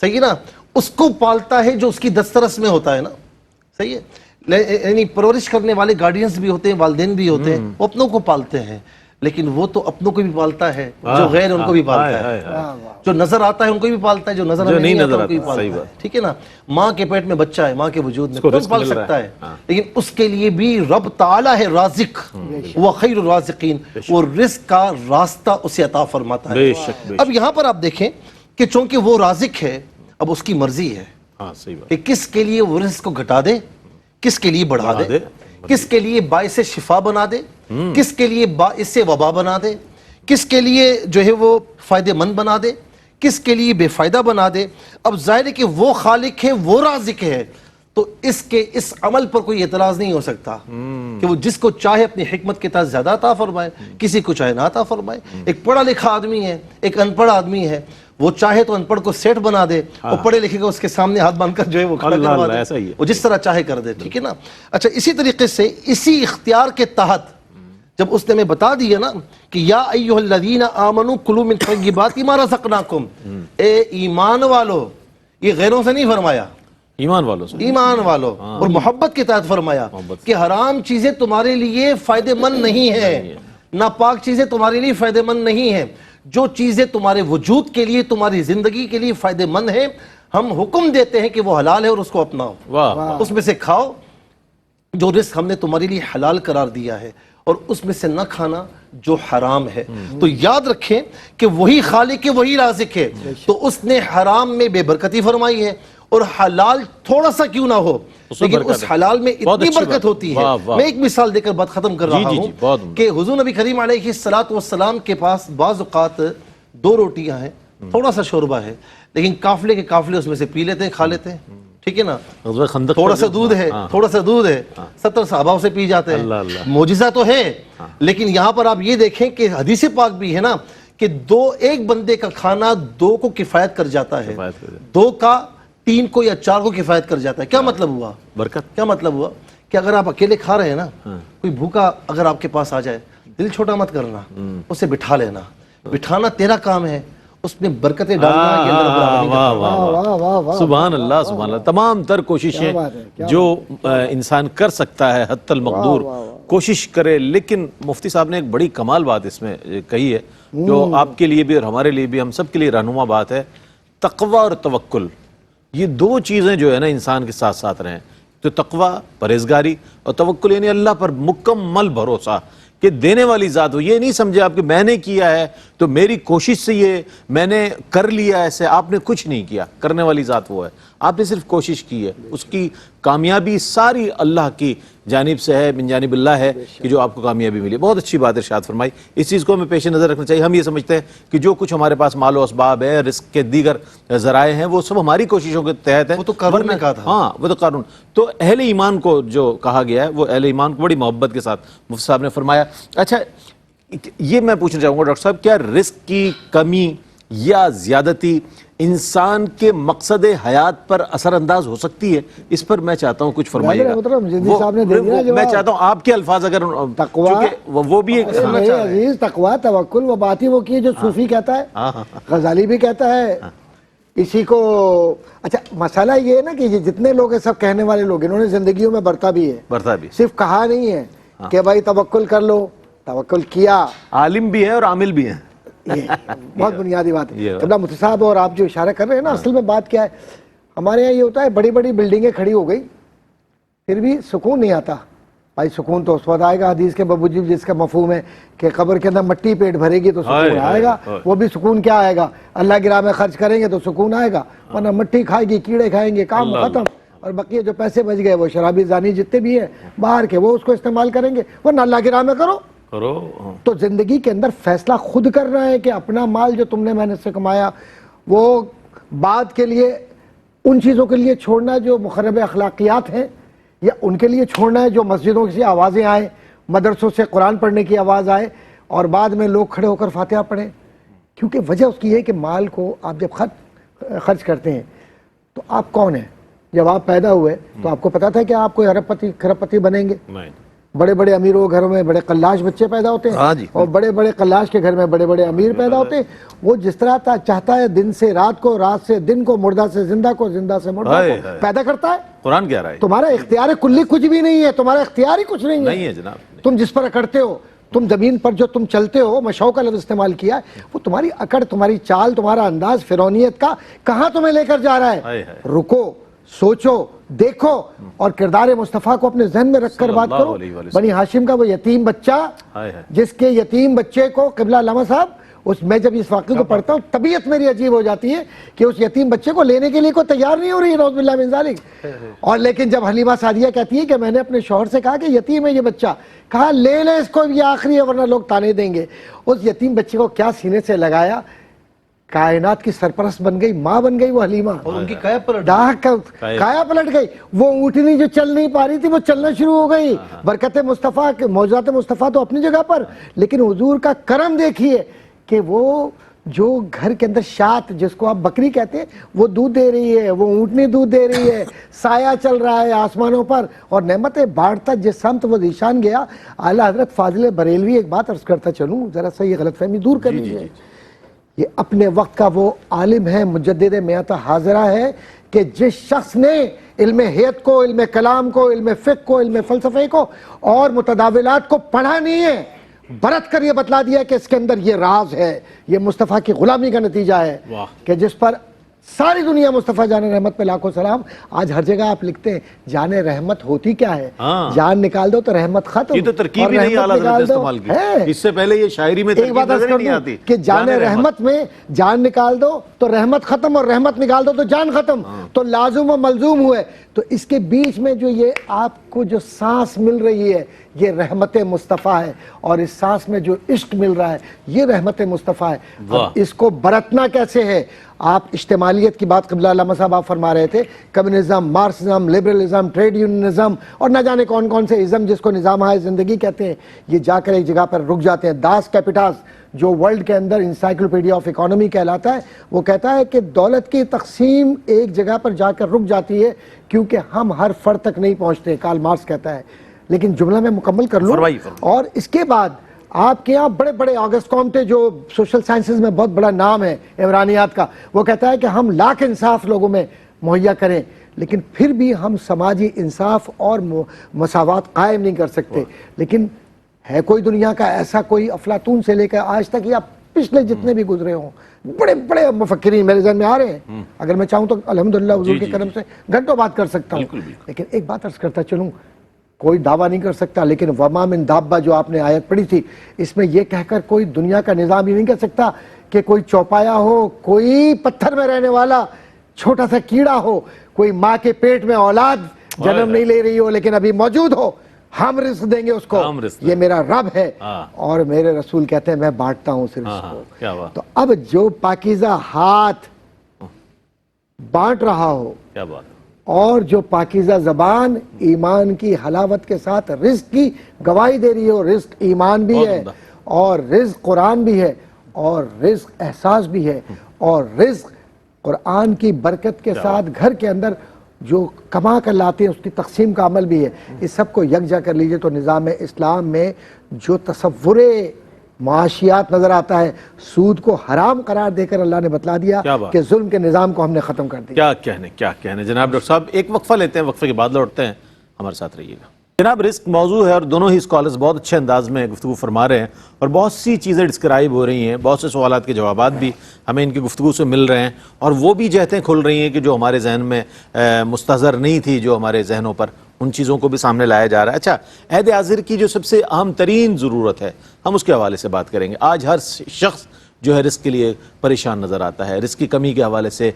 صحیح ہے نا، اس کو پالتا ہے جو اس کی دسترس میں ہوتا ہے نا، صحیح ہے، یعنی پرورش کرنے والے گارڈینز بھی ہوتے ہیں، والدین بھی ہوتے ہیں، وہ اپنوں کو پالتے ہیں، لیکن وہ تو اپنوں کو بھی پالتا ہے، جو غیر ان کو بھی پالتا ہے، جو نظر آتا ہے ان کو بھی پالتا ہے، جو نظر نہیں آتا ان کو بھی پالتا ہے، ٹھیک ہے نا۔ ماں کے پیٹ میں بچہ ہے، ماں کے وجود میں کون پال سکتا ہے؟ لیکن اس کے لیے بھی رب تعالیٰ ہے رازق، وہ خیر الرازقین، وہ رزق کا راستہ اسے عطا فرماتا ہے۔ اب یہاں پر آپ دیکھیں کہ چونکہ وہ رازق ہے، اب اس کی مرضی ہے کہ کس کے لیے وہ رزق کو گھٹا دے، کس کے لیے بڑھا دے، کس کے لیے باعث شفا بنا دے، کس کے لیے باعث وبا بنا دے، کس کے لیے جو ہے وہ فائدہ مند بنا دے، کس کے لیے بے فائدہ بنا دے۔ اب ظاہر ہے کہ وہ خالق ہے، وہ رازق ہے، تو اس عمل پر کوئی اعتراض نہیں ہو سکتا کہ وہ جس کو چاہے اپنی حکمت کے تحت زیادہ عطا فرمائے، کسی کو چاہے نہ عطا فرمائے۔ ایک پڑھا لکھا آدمی ہے، ایک ان پڑھ آدمی ہے، وہ چاہے تو ان پڑھ کو سیٹ بنا دے، اور پڑھے لکھے کو اس کے سامنے ہاتھ باندھ کر جو ہے وہ کھڑا کروا دے، وہ جس طرح چاہے کر دے، ٹھیک ہے نا۔ اچھا اسی طریقے سے اسی اختیار کے تحت جب اس نے ہمیں بتا دیا نا کہ یا ایھا الذین آمنوا کلوا من طیبات ما رزقناکم، اے ایمان والو، یہ غیروں سے نہیں فرمایا، ایمان والوں سے، ایمان والو، اور محبت کے تحت فرمایا کہ حرام چیزیں تمہارے لیے فائدہ مند نہیں ہیں، ناپاک چیزیں تمہارے لیے فائدہ مند نہیں ہیں، جو چیزیں تمہارے وجود کے لیے، تمہاری زندگی کے لیے فائدہ مند ہیں، ہم حکم دیتے ہیں کہ وہ حلال ہے اور اس کو اپناؤ، اس میں سے کھاؤ جو رزق ہم نے تمہارے لیے حلال قرار دیا ہے، اور اس میں سے نہ کھانا جو حرام ہے۔ تو یاد رکھیں کہ وہی خالق ہے، وہی رازق ہے، تو اس نے حرام میں بے برکتی فرمائی ہے، اور حلال تھوڑا سا کیوں نہ ہو لیکن اس حلال میں اتنی برکت ہوتی ہے۔ میں ایک مثال دے کر بات ختم کر رہا ہوں کہ حضور نبی کریم علیہ السلام کے پاس بعض اوقات 2 روٹیاں ہیں، تھوڑا سا شوربہ ہے، لیکن قافلے کے قافلے اس میں سے پی لیتے ہیں، کھا لیتے ہیں، ٹھیک ہے نا، تھوڑا سا دودھ ہے، تھوڑا سا دودھ ہے، 70 صحابہ اسے پی جاتے ہیں، معجزہ تو ہے، لیکن یہاں پر آپ یہ دیکھیں کہ حدیث پاک بھی ہے نا کہ ایک بندے کا کھانا 2 کو کفایت کر جاتا ہے، 2 کا 3 کو یا 4 کو کفایت کر جاتا ہے۔ کیا مطلب ہوا؟ برکت۔ کیا مطلب ہوا کہ اگر آپ اکیلے کھا رہے ہیں نا، کوئی بھوکا اگر آپ کے پاس آ جائے، دل چھوٹا مت کرنا، اسے بٹھا لینا، بٹھانا تیرا کام ہے، اس میں برکتیں ڈالنا یہ اللہ رب العالمین کا کام ہے۔ سبحان اللہ سبحان اللہ۔ تمام تر کوششیں جو انسان کر سکتا ہے حتی المقدور کوشش کرے، لیکن مفتی صاحب نے ایک بڑی کمال بات اس میں کہی ہے جو آپ کے لیے بھی اور ہمارے لیے بھی، ہم سب کے لیے رہنما بات ہے، تقوی اور توکل۔ یہ 2 چیزیں جو ہے نا انسان کے ساتھ ساتھ رہیں، تو تقوی پرہیزگاری، اور توکل یعنی اللہ پر مکمل بھروسہ کہ دینے والی ذات ہو۔ یہ نہیں سمجھے آپ کہ میں نے کیا ہے تو میری کوشش سے یہ میں نے کر لیا، ایسے آپ نے کچھ نہیں کیا، کرنے والی ذات وہ ہے، آپ نے صرف کوشش کی ہے، اس کی کامیابی ساری اللہ کی جانب سے ہے، من جانب اللہ ہے کہ جو آپ کو کامیابی ملی۔ بہت اچھی بات ارشاد فرمائی، اس چیز کو ہمیں پیش نظر رکھنا چاہیے۔ ہم یہ سمجھتے ہیں کہ جو کچھ ہمارے پاس مال و اسباب ہے، رزق کے دیگر ذرائع ہیں، وہ سب ہماری کوششوں کے تحت ہیں۔ وہ تو قارون نے کہا تھا، ہاں وہ تو قارون۔ تو اہل ایمان کو جو کہا گیا ہے وہ اہل ایمان کو بڑی محبت کے ساتھ مفتی صاحب نے فرمایا۔ اچھا یہ میں پوچھنا چاہوں گا ڈاکٹر صاحب، کیا رزق کی کمی یا زیادتی انسان کے مقصد حیات پر اثر انداز ہو سکتی ہے؟ اس پر میں چاہتا ہوں کچھ فرمائیے گا. میں چاہتا ہوں آپ کے الفاظ اگر وہ بھی ایک عزیز تقوی توکل وہ بات ہی وہ کی جو صوفی کہتا ہے، غزالی بھی کہتا ہے اسی کو. اچھا مسئلہ یہ ہے نا کہ یہ جتنے لوگ ہیں سب کہنے والے لوگ، انہوں نے زندگیوں میں برتا بھی ہے، صرف کہا نہیں ہے کہ بھائی توکل کر لو، توکل کیا. عالم بھی ہے اور عامل بھی ہیں. بہت بنیادی بات ہے. قبلہ مفتی صاحب اور آپ جو اشارہ کر رہے ہیں نا، اصل میں بات کیا ہے، ہمارے یہاں یہ ہوتا ہے بڑی بڑی بلڈنگیں کھڑی ہو گئی پھر بھی سکون نہیں آتا. بھائی سکون تو اس وقت آئے گا حدیث کے باوجود جس کا مفہوم ہے کہ قبر کے اندر مٹی پیٹ بھرے گی تو سکون آئے گا. وہ بھی سکون کیا آئے گا؟ اللہ کی راہ میں خرچ کریں گے تو سکون آئے گا، ورنہ مٹی کھائے گی، کیڑے کھائیں گے، کام ختم. اور بقیہ جو پیسے بچ گئے وہ شرابی زانی جتنے بھی ہیں باہر کے وہ اس کو استعمال کریں گے، ورنہ اللہ کی راہ میں کرو. تو زندگی کے اندر فیصلہ خود کرنا ہے کہ اپنا مال جو تم نے محنت سے کمایا وہ بعد کے لیے ان چیزوں کے لیے چھوڑنا ہے جو مخرب اخلاقیات ہیں، یا ان کے لیے چھوڑنا ہے جو مسجدوں سے آوازیں آئیں، مدرسوں سے قرآن پڑھنے کی آواز آئے اور بعد میں لوگ کھڑے ہو کر فاتحہ پڑھیں. کیونکہ وجہ اس کی ہے کہ مال کو آپ جب خرچ کرتے ہیں تو آپ کون ہیں؟ جب آپ پیدا ہوئے تو آپ کو پتا تھا کہ آپ کوئی ارب پتی کھرب پتی بنیں گے؟ بڑے بڑے امیروں کے گھروں میں بڑے قلاش بچے پیدا ہوتے ہیں اور بڑے بڑے قلاش کے گھر میں بڑے بڑے امیر پیدا ہوتے ہیں. وہ جس طرح چاہتا ہے دن سے رات کو، رات سے دن کو، مردہ سے زندہ کو، زندہ سے مردہ کو پیدا کرتا ہے. قرآن کہہ رہا ہے تمہارا اختیار کلی کچھ بھی نہیں ہے، تمہارا اختیار ہی کچھ نہیں ہے جناب. تم جس پر اکڑتے ہو، تم زمین پر جو تم چلتے ہو، مشاؤ کا لفظ استعمال کیا ہے، وہ تمہاری اکڑ، تمہاری چال، تمہارا انداز فرعونیت کا کہاں تمہیں لے کر جا رہا ہے. رکو، سوچو، دیکھو اور کردار مصطفیٰ کو اپنے ذہن میں رکھ کر بات کرو. بنی ہاشم کا وہ یتیم بچہ جس کے یتیم بچے کو قبلہ علامہ صاحب، میں جب اس واقعے کو پڑھتا ہوں طبیعت میری عجیب ہو جاتی ہے کہ اس یتیم بچے کو لینے کے لیے کوئی تیار نہیں ہو رہی ہے، نعوذ باللہ من ذالک. اور لیکن جب حلیمہ سعدیہ کہتی ہے کہ میں نے اپنے شوہر سے کہا کہ یتیم ہے یہ بچہ، کہا لے لے اس کو، یہ آخری ہے ورنہ لوگ تانے دیں گے. اس یتیم بچے کو کیا سینے سے لگایا، کائنات کی سرپرست بن گئی، ماں بن گئی وہ حلیمہ، اور ان کی کایا پلٹ گئی. وہ اونٹنی جو چل نہیں پا رہی تھی وہ چلنا شروع ہو گئی. برکت مصطفیٰ، معجزات مصطفیٰ تو اپنی جگہ پر، لیکن حضور کا کرم دیکھیے کہ وہ جو گھر کے اندر شات جس کو آپ بکری کہتے ہیں وہ دودھ دے رہی ہے، وہ اونٹنی دودھ دے رہی ہے، سایہ چل رہا ہے آسمانوں پر اور نعمتیں بانٹتا جس سمت وہ ذیشان گیا. اعلیٰ حضرت فاضل بریلوی، ایک بات عرض کرتا چلوں ذرا سا یہ غلط فہمی دور کر لیجیے، یہ اپنے وقت کا وہ عالم ہے، مجدد میات حاضرہ ہے کہ جس شخص نے علم حیت کو، علم کلام کو، علم فقہ کو، علم فلسفے کو اور متداولات کو پڑھا نہیں ہے، برت کر یہ بتلا دیا کہ اس کے اندر یہ راز ہے، یہ مصطفیٰ کی غلامی کا نتیجہ ہے کہ جس پر ساری دنیا مصطفیٰ جان رحمت پہ لاکھوں سلام. آج ہر جگہ آپ لکھتے ہیں جان رحمت ہوتی کیا ہے، جان نکال دو تو رحمت ختم. یہ تو ترکیب ہی نہیں اعلیٰ حضرت استعمال کی، اس سے پہلے یہ شاعری میں ترکیب نظر نہیں آتی کہ جان رحمت میں جان نکال دو تو رحمت ختم اور رحمت نکال دو تو جان ختم، تو لازم و ملزوم ہوئے. تو اس کے بیچ میں جو یہ آپ کو جو سانس مل رہی ہے یہ رحمت مصطفیٰ ہے، اور اس سانس میں جو عشق مل رہا ہے یہ رحمت مصطفیٰ ہے. اب اس کو برتنا کیسے ہے؟ آپ اجتماعیت کی بات قبلہ علامہ صاحب آپ فرما رہے تھے، communism, Marxism, liberalism, trade unionism اور نہ جانے کون کون سے ازم جس کو نظام زندگی کہتے ہیں، یہ جا کر ایک جگہ پر رک جاتے ہیں. داس کیپیٹاس جو ورلڈ کے اندر انسائکلوپیڈیا آف اکانومی کہلاتا ہے، وہ کہتا ہے کہ دولت کی تقسیم ایک جگہ پر جا کر رک جاتی ہے کیونکہ ہم ہر فرد تک نہیں پہنچتے، کارل مارکس کہتا ہے. لیکن جملہ میں مکمل کر لوں اور اس کے بعد آپ کے یہاں بڑے بڑے آگسٹ کومٹے جو سوشل سائنسز میں بہت بڑا نام ہے عمرانیات کا، وہ کہتا ہے کہ ہم لاکھ انصاف لوگوں میں مہیا کریں لیکن پھر بھی ہم سماجی انصاف اور مساوات قائم نہیں کر سکتے. لیکن ہے کوئی دنیا کا ایسا کوئی افلاطون سے لے کر آج تک یا پچھلے جتنے بھی گزرے ہوں بڑے بڑے مفکرین میرے ذہن میں آ رہے ہیں، اگر میں چاہوں تو الحمدللہ حضور کے کرم سے گھنٹوں بات کر سکتا ہوں. لیکن ایک بات عرض کرتا چلوں، کوئی دعویٰ نہیں کر سکتا لیکن وما من دابہ جو آپ نے آیت پڑھی تھی اس میں یہ کہہ کر کوئی دنیا کا نظام ہی نہیں کہہ سکتا کہ کوئی چوپایا ہو، کوئی پتھر میں رہنے والا چھوٹا سا کیڑا ہو، کوئی ماں کے پیٹ میں اولاد جنم نہیں لے رہی ہو لیکن ابھی موجود ہو، ہم رزق دیں گے اس کو، یہ میرا رب ہے اور میرے رسول کہتے ہیں میں بانٹتا ہوں اس رزق کو. تو اب جو پاکیزہ ہاتھ بانٹ رہا ہو اور جو پاکیزہ زبان ایمان کی حلاوت کے ساتھ رزق کی گواہی دے رہی ہو، رزق ایمان بھی ہے اور رزق قرآن بھی ہے اور رزق احساس بھی ہے، اور رزق قرآن کی برکت کے ساتھ گھر کے اندر جو کما کر لاتے ہیں اس کی تقسیم کا عمل بھی ہے. اس سب کو یکجا کر لیجئے تو نظام اسلام میں جو تصور معاشیات نظر آتا ہے، سود کو حرام قرار دے کر اللہ نے بتلا دیا کہ ظلم کے نظام کو ہم نے ختم کر دیا. کیا کہنے جناب ڈاکٹر صاحب. ایک وقفہ لیتے ہیں، وقفے کے بعد لوٹتے ہیں، ہمارے ساتھ رہیے گا. جناب رزق موضوع ہے اور دونوں ہی اسکالرز بہت اچھے انداز میں گفتگو فرما رہے ہیں اور بہت سی چیزیں ڈسکرائب ہو رہی ہیں، بہت سے سوالات کے جوابات بھی ہمیں ان کی گفتگو سے مل رہے ہیں اور وہ بھی جہتیں کھل رہی ہیں کہ جو ہمارے ذہن میں مستحضر نہیں تھی، جو ہمارے ذہنوں پر، ان چیزوں کو بھی سامنے لایا جا رہا ہے. اچھا، عہد حاضر کی جو سب سے اہم ترین ضرورت ہے، ہم اس کے حوالے سے بات کریں گے. آج ہر شخص جو ہے رزق کے لیے پریشان نظر آتا ہے، رزق کی کمی کے حوالے سے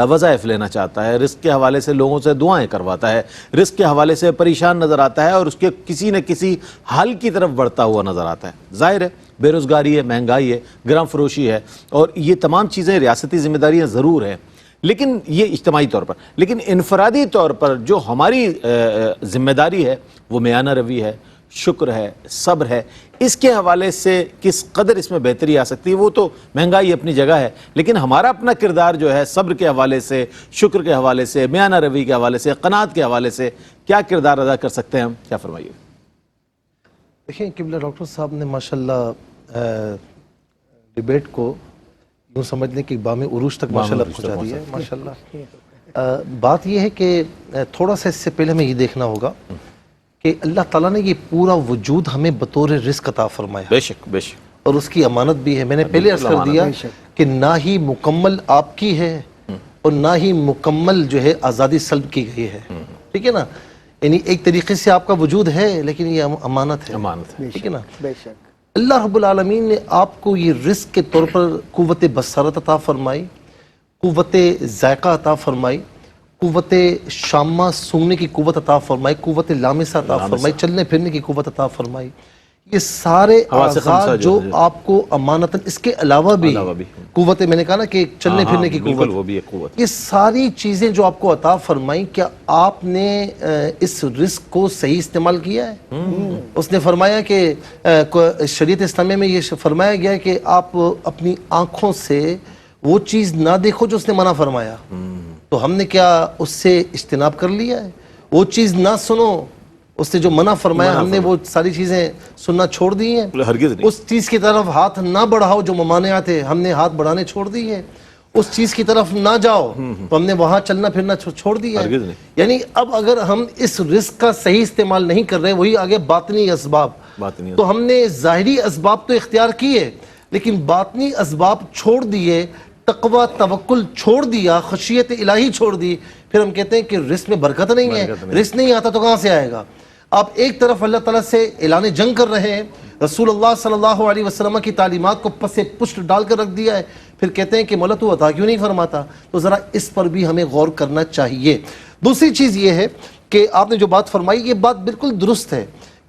وظائف لینا چاہتا ہے، رزق کے حوالے سے لوگوں سے دعائیں کرواتا ہے، رزق کے حوالے سے پریشان نظر آتا ہے اور اس کے کسی نہ کسی حل کی طرف بڑھتا ہوا نظر آتا ہے. ظاہر ہے بے روزگاری ہے، مہنگائی ہے، گرم فروشی ہے، اور یہ تمام چیزیں ریاستی ذمہ داریاں ضرور ہیں، لیکن یہ اجتماعی طور پر، لیکن انفرادی طور پر جو ہماری ذمہ داری ہے وہ میانہ روی ہے، شکر ہے، صبر ہے. اس کے حوالے سے کس قدر اس میں بہتری آ سکتی ہے؟ وہ تو مہنگائی اپنی جگہ ہے، لیکن ہمارا اپنا کردار جو ہے صبر کے حوالے سے، شکر کے حوالے سے، میانہ روی کے حوالے سے، قناعت کے حوالے سے کیا کردار ادا کر سکتے ہیں ہم؟ کیا فرمائیے. دیکھیں قبلہ ڈاکٹر صاحب نے ماشاءاللہ ڈیبیٹ کو یوں سمجھ لیں کہ بام عروج تک ماشاءاللہ پہنچا دیا ہے ماشاءاللہ. بات یہ ہے کہ تھوڑا سا اس سے پہلے ہمیں یہ دیکھنا ہوگا کہ اللہ تعالیٰ نے یہ پورا وجود ہمیں بطور رزق عطا فرمایا، بے شک بے شک، اور اس کی امانت بھی ہے. میں نے پہلے عرض کر دیا کہ نہ ہی مکمل آپ کی ہے اور نہ ہی مکمل جو ہے آزادی سلب کی گئی ہے. ٹھیک ہے نا، یعنی ایک طریقے سے آپ کا وجود ہے لیکن یہ امانت ہے. ٹھیک ہے نا. بے شک اللہ رب العالمین نے آپ کو یہ رزق کے طور پر قوت بصارت عطا فرمائی، قوت ذائقہ عطا فرمائی، قوت شامہ سونگنے کی قوت عطا فرمائی، قوت لامسہ عطا فرمائی، چلنے پھرنے کی قوت عطا فرمائی. یہ سارے اعضاء جو آپ کو امانتاً، اس کے علاوہ بھی قوت، میں نے کہا نا کہ چلنے پھرنے کی قوت، وہ بھی ایک قوت. یہ ساری چیزیں جو آپ کو عطا فرمائیں، کیا آپ نے اس رزق کو صحیح استعمال کیا ہے؟ اس نے فرمایا کہ شریعت اسلامیہ میں یہ فرمایا گیا ہے کہ آپ اپنی آنکھوں سے وہ چیز نہ دیکھو جو اس نے منع فرمایا. تو ہم نے کیا اس سے اجتناب کر لیا ہے؟ وہ چیز نہ سنو، اس نے جو منع فرمایا ہم نے وہ ساری چیزیں سننا چھوڑ دی ہیں. ہرگز نہیں. اس چیز کی طرف ہاتھ نہ بڑھاؤ جو ممانعات ہے، ہم نے ہاتھ بڑھانے چھوڑ دی ہے. اس چیز کی طرف نہ جاؤ تو ہم نے وہاں چلنا پھرنا چھوڑ دیا ہے. یعنی اب اگر ہم اس رزق کا صحیح استعمال نہیں کر رہے، وہی آگے باطنی اسباب، تو ہم نے ظاہری اسباب تو اختیار کیے لیکن باطنی اسباب چھوڑ دیے، تقوی توکل چھوڑ دیا، خشیت الہی چھوڑ دی. پھر ہم کہتے ہیں کہ رزق میں برکت نہیں ہے. رزق نہیں آتا تو کہاں سے آئے گا؟ آپ ایک طرف اللہ تعالیٰ سے اعلان جنگ کر رہے ہیں، رسول اللہ صلی اللہ علیہ وسلم کی تعلیمات کو پس پشت ڈال کر رکھ دیا ہے، پھر کہتے ہیں کہ مولا تو عطا کیوں نہیں فرماتا؟ تو ذرا اس پر بھی ہمیں غور کرنا چاہیے. دوسری چیز یہ ہے کہ آپ نے جو بات فرمائی، یہ بات بالکل درست ہے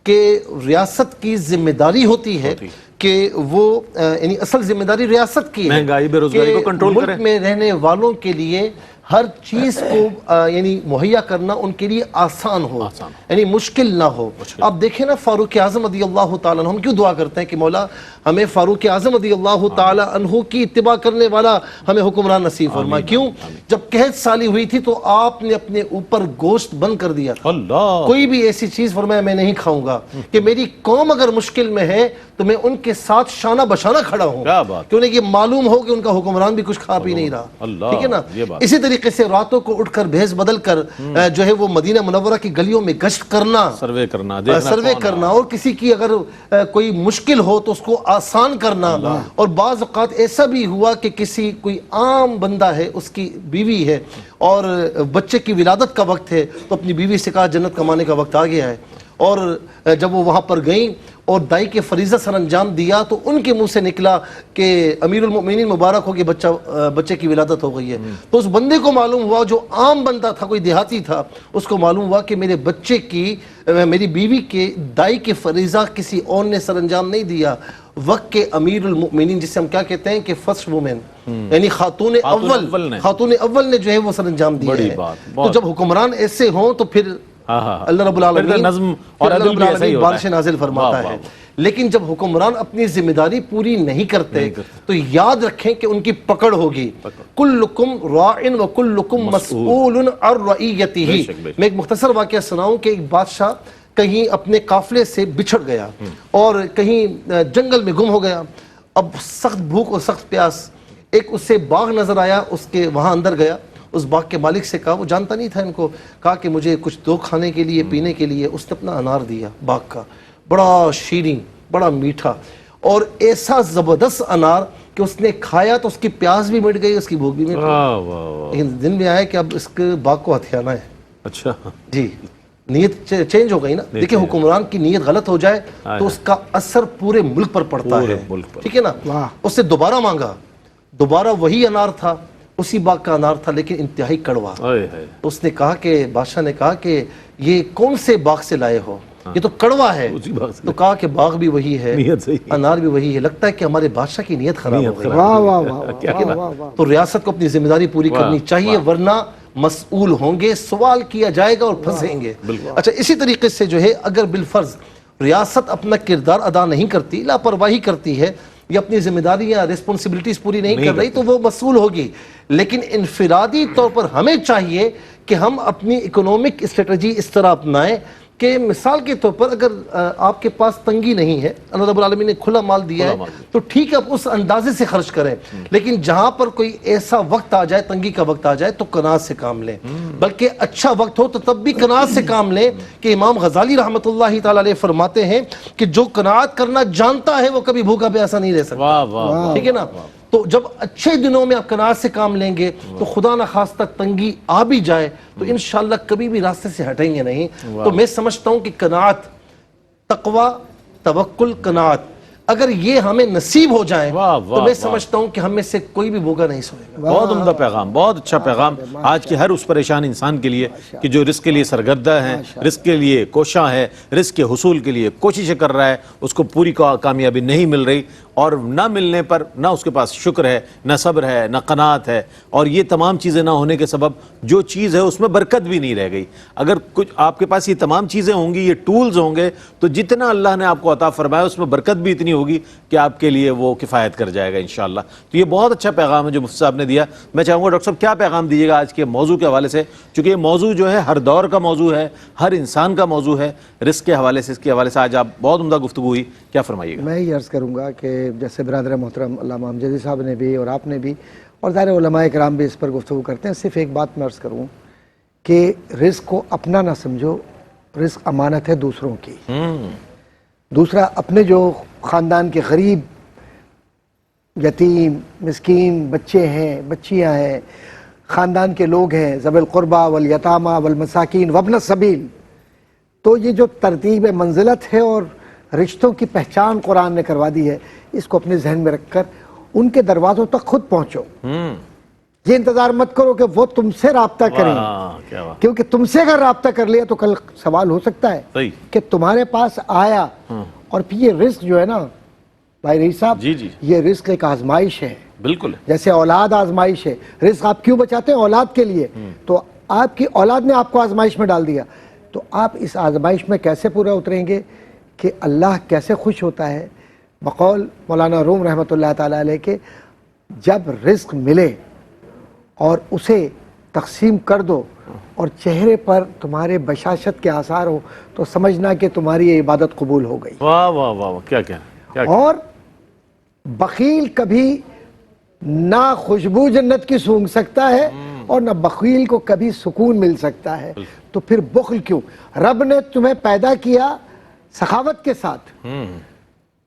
کہ ریاست کی ذمہ داری ہوتی ہے کہ وہ، یعنی اصل ذمہ داری ریاست کی ہے، مہنگائی بے روزگاری کو کنٹرول کرے، ملک میں رہنے والوں کے لیے ہر چیز کو یعنی مہیا کرنا ان کے لیے آسان ہو، یعنی مشکل نہ ہو. آپ دیکھیں نا فاروق اعظم رضی اللہ تعالیٰ عنہ، ہم کیوں دعا کرتے ہیں کہ مولا ہمیں فاروق اعظم رضی اللہ تعالیٰ عنہ کی اتباع کرنے والا ہمیں حکمران نصیب فرما. کیوں؟ جب قحط سالی ہوئی تھی تو آپ نے اپنے اوپر گوشت بند کر دیا تھا. کوئی بھی ایسی چیز فرمایا میں نہیں کھاؤں گا، کہ میری قوم اگر مشکل میں ہے تو میں ان کے ساتھ شانہ بشانہ کھڑا ہوں، کہ انہیں یہ معلوم ہو کہ ان کا حکمران بھی کچھ کھا پی نہیں رہا. ٹھیک ہے نا. اسی طریقے سے راتوں کو اٹھ کر بھیس بدل کر جو ہے وہ مدینہ منورہ کی گلیوں میں گشت کرنا، سروے کرنا، اور کسی کی اگر کوئی مشکل ہو تو اس کو آسان کرنا. اور بعض اوقات ایسا بھی ہوا کہ کوئی عام بندہ ہے، اس کی بیوی ہے اور بچے کی ولادت کا وقت ہے، تو اپنی بیوی سے کہا جنت کمانے کا وقت آ گیا ہے. اور جب وہ وہاں پر گئیں اور دائی کے فریضہ سر انجام دیا تو ان کے منہ سے نکلا کہ امیر المؤمنین مبارک ہو کہ بچے کی ولادت ہو گئی ہے. تو اس بندے کو معلوم ہوا، جو عام بندہ تھا، کوئی دیہاتی تھا، اس کو معلوم ہوا کہ میرے بچے کی، میری بیوی کے دائی کے فریضہ کسی اور نے سر انجام نہیں دیا. وقت کے امیر المؤمنین، جسے ہم کیا کہتے ہیں کہ فرسٹ وومن، یعنی خاتون اول نے جو ہے وہ سر انجام دیا ہے. تو جب حکمران ایسے ہوں تو پھر اللہ رب العالمین بارش نازل فرماتا ہے. لیکن جب حکمران اپنی ذمہ داری پوری نہیں کرتے تو یاد رکھیں کہ ان کی پکڑ ہوگی. کلکم راعن وکلکم مسئول عن رعیتہ. میں ایک مختصر واقعہ سناؤں کہ ایک بادشاہ کہیں اپنے قافلے سے بچھڑ گیا اور کہیں جنگل میں گم ہو گیا. اب سخت بھوک اور سخت پیاس. ایک اس سے باغ نظر آیا, اس کے وہاں اندر گیا, اس باغ کے مالک سے کہا, وہ جانتا نہیں تھا ان کو, کہا کہ مجھے کچھ دو کھانے کے لیے پینے کے لیے. اس نے اپنا انار دیا باغ کا, بڑا شیریں بڑا میٹھا اور ایسا زبردست انار کہ اس نے کھایا تو اس کی پیاس بھی مٹ گئی, اس کی بھوک بھی مٹ گئی. لیکن دن میں آیا کہ اب اس کے باغ کو ہتھیانا ہے. اچھا جی, نیت چینج ہو گئی نا. دیکھیں حکمران کی نیت غلط ہو جائے تو اس کا اثر پورے ملک پر پڑتا ہے, ٹھیک ہے نا. اس سے دوبارہ مانگا, دوبارہ وہی انار تھا, اسی باغ کا انار تھا لیکن انتہائی کڑوا. اس نے کہا کہ بادشاہ نے کہا کہ یہ کون سے باغ سے لائے ہو, یہ تو کڑوا ہے. تو کہا کہ باغ بھی وہی ہے, انار بھی وہی ہے, لگتا ہے کہ ہمارے بادشاہ کی نیت خراب ہو گئی. تو ریاست کو اپنی ذمہ داری پوری کرنی چاہیے, ورنہ مسئول ہوں گے, سوال کیا جائے گا اور پھنسیں گے. اچھا, اسی طریقے سے جو ہے اگر بالفرض ریاست اپنا کردار ادا نہیں کرتی, لاپرواہی کرتی ہے یا اپنی ذمہ داری یا ریسپانسبلٹیز پوری نہیں کر رہی, تو وہ مسئول ہوگی. لیکن انفرادی طور پر ہمیں چاہیے کہ ہم اپنی اکنامک اسٹریٹجی اس طرح اپنائیں کہ مثال کے طور پر اگر آپ کے پاس تنگی نہیں ہے, اللہ رب العالمین نے کھلا مال دیا ہے, تو ٹھیک ہے آپ اس اندازے سے خرچ کریں. لیکن جہاں پر کوئی ایسا وقت آ جائے, تنگی کا وقت آ جائے, تو قناعت سے کام لیں. بلکہ اچھا وقت ہو تو تب بھی قناعت سے کام لیں, کہ امام غزالی رحمۃ اللہ تعالی علیہ فرماتے ہیں کہ جو قناعت کرنا جانتا ہے وہ کبھی بھوکا پیاسا نہیں رہ سکتا. ٹھیک ہے نا. تو جب اچھے دنوں میں آپ قناعت سے کام لیں گے تو خدا نخواستہ تنگی آ بھی جائے تو انشاءاللہ کبھی بھی راستے سے ہٹیں گے نہیں. تو میں سمجھتا ہوں کہ قناعت, تقوی, توکل, قناعت اگر یہ ہمیں نصیب ہو جائیں تو میں سمجھتا ہوں کہ ہم میں سے کوئی بھی بھوکا نہیں سوئے گا. بہت عمدہ پیغام, بہت اچھا پیغام آج کے ہر اس پریشان انسان کے لیے کہ جو رزق کے لیے سرگردہ ہیں, رزق کے لیے کوشاں ہے, رزق کے حصول کے لیے کوششیں کر رہا ہے, اس کو پوری کامیابی نہیں مل رہی, اور نہ ملنے پر نہ اس کے پاس شکر ہے, نہ صبر ہے, نہ قناعت ہے, اور یہ تمام چیزیں نہ ہونے کے سبب جو چیز ہے اس میں برکت بھی نہیں رہ گئی. اگر کچھ آپ کے پاس یہ تمام چیزیں ہوں گی, یہ ٹولز ہوں گے, تو جتنا اللہ نے آپ کو عطا فرمایا اس میں برکت بھی اتنی ہوگی کہ آپ کے لیے وہ کفایت کر جائے گا انشاءاللہ. تو یہ بہت اچھا پیغام ہے جو مفتی صاحب نے دیا. میں چاہوں گا ڈاکٹر صاحب کیا پیغام دیجیے گا آج کے موضوع کے حوالے سے, چونکہ یہ موضوع جو ہے ہر دور کا موضوع ہے, ہر انسان کا موضوع ہے, رزق کے حوالے سے, اس کے حوالے سے آج آپ بہت عمدہ گفتگو ہوئی, کیا فرمائیے گا؟ میں یہ عرض کروں گا کہ جیسے برادر محترم علامہ امجدی صاحب نے بھی اور آپ نے بھی اور ظاہر علماء کرام بھی اس پر گفتگو کرتے ہیں, صرف ایک بات میں عرض کروں کہ رزق کو اپنا نہ سمجھو, رزق امانت ہے دوسروں کی. دوسرا, اپنے جو خاندان کے غریب, یتیم, مسکین بچے ہیں, بچیاں ہیں, خاندان کے لوگ ہیں, ذوی القربى والیتامى والمساکین وابن السبیل, تو یہ جو ترتیب منزلت ہے اور رشتوں کی پہچان قرآن نے کروا دی ہے, اس کو اپنے ذہن میں رکھ کر ان کے دروازوں تک خود پہنچو. یہ انتظار مت کرو کہ وہ تم سے رابطہ کریں, کیونکہ تم سے اگر رابطہ کر لیا تو کل سوال ہو سکتا ہے کہ تمہارے پاس آیا. اور پھر یہ رزق جو ہے نا بھائی رئیس صاحب, یہ رزق ایک آزمائش ہے. بالکل, جیسے اولاد آزمائش ہے, رزق آپ کیوں بچاتے ہیں؟ اولاد کے لیے. تو آپ کی اولاد نے آپ کو آزمائش میں ڈال دیا, تو آپ اس آزمائش میں کیسے پورا اتریں گے کہ اللہ کیسے خوش ہوتا ہے؟ بقول مولانا روم رحمۃ اللہ تعالیٰ علیہ کے, جب رزق ملے اور اسے تقسیم کر دو اور چہرے پر تمہارے بشاشت کے آثار ہو تو سمجھنا کہ تمہاری یہ عبادت قبول ہو گئی. واہ واہ واہ, کیا اور بخیل کبھی نہ خوشبو جنت کی سونگھ سکتا ہے اور نہ بخیل کو کبھی سکون مل سکتا ہے. تو پھر بخل کیوں؟ رب نے تمہیں پیدا کیا سخاوت کے ساتھ,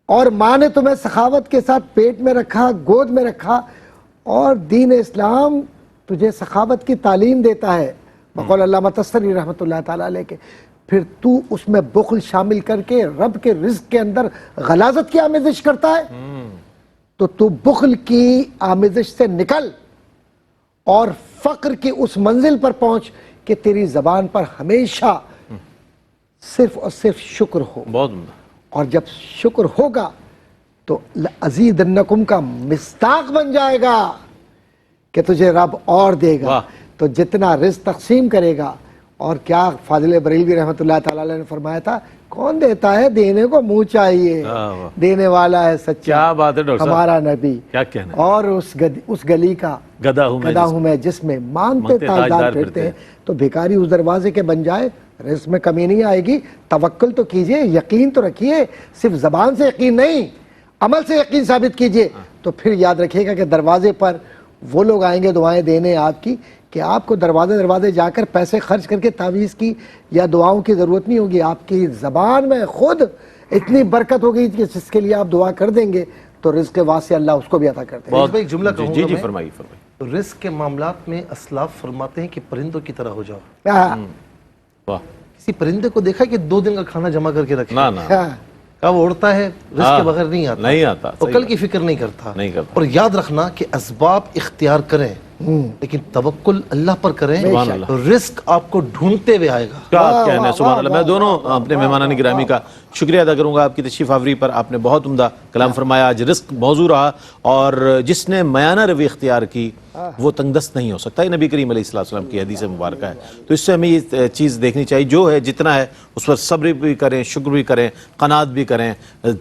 اور ماں نے تمہیں سخاوت کے ساتھ پیٹ میں رکھا, گود میں رکھا, اور دین اسلام تجھے سخاوت کی تعلیم دیتا ہے بقول علامہ تستری رحمۃ اللہ تعالیٰ علیہ کے. پھر تو اس میں بخل شامل کر کے رب کے رزق کے اندر غلاظت کی آمیزش کرتا ہے, تو بخل کی آمیزش سے نکل اور فقر کی اس منزل پر پہنچ کہ تیری زبان پر ہمیشہ صرف اور صرف شکر ہو. بہت, اور جب شکر ہوگا تو لَأَزِيدَنَّكُمْ کا مصداق بن جائے گا کہ تجھے رب اور دے گا. تو جتنا رزق تقسیم کرے گا اور کیا فاضل بریلوی رحمۃ اللہ تعالی علیہ نے فرمایا تھا، کون دیتا ہے، دینے کو منہ چاہیے، دینے والا ہے سچا، کیا بات ہے ڈاکٹر صاحب، ہمارا نبی، کیا کہنا ہے، اور اس گلی کا گدھا ہوں میں جس میں مانگتے تاجدار پھرتے ہیں، تو بھیکاری اس دروازے کے بن جائے، رزق میں کمی نہیں آئے گی۔ توکل تو کیجئے، یقین تو رکھیے، صرف زبان سے یقین نہیں، عمل سے یقین ثابت کیجئے، تو پھر یاد رکھیے گا کہ دروازے پر وہ لوگ آئیں گے دعائیں دینے آپ کی، کہ آپ کو دروازے جا کر پیسے خرچ کر کے تعویذ کی یا دعاؤں کی ضرورت نہیں ہوگی، آپ کی زبان میں خود اتنی برکت ہوگی کہ جس کے لیے آپ دعا کر دیں گے تو رزق واسع اللہ اس کو بھی عطا کرتے ہیں۔ ایک جملہ کہوں جی گا جی میں، فرمائیے۔ رزق کے معاملات میں اسلاف فرماتے ہیں کہ پرندوں کی طرح ہو جاؤ۔ واہ، کسی پرندے کو دیکھا کہ 2 دن کا کھانا جمع کر کے رکھے؟ نہ نہ، کہا وہ اڑتا ہے، رزق کے بغیر نہیں آتا، نہیں آتا، اور کل کی فکر نہیں کرتا۔ نہیں کرتا۔ اور یاد رکھنا کہ اسباب اختیار کریں لیکن توکل اللہ پر کریں، سبحان اللہ۔ رزق آپ کو ڈھونڈتے ہوئے آئے گا۔ کیا کہنا ہے، سبحان اللہ۔ میں دونوں اپنے مہمانان گرامی کا شکریہ ادا کروں گا آپ کی تشریف آوری پر، آپ نے بہت عمدہ کلام فرمایا، آج رزق موضوع رہا، اور جس نے میانہ روی اختیار کی وہ تنگ دست نہیں ہو سکتا، یہ نبی کریم علیہ السلام کی حدیث مبارکہ ہے۔ تو اس سے ہمیں یہ چیز دیکھنی چاہیے، جو ہے جتنا ہے اس پر صبر بھی کریں، شکر بھی کریں، قناعت بھی کریں،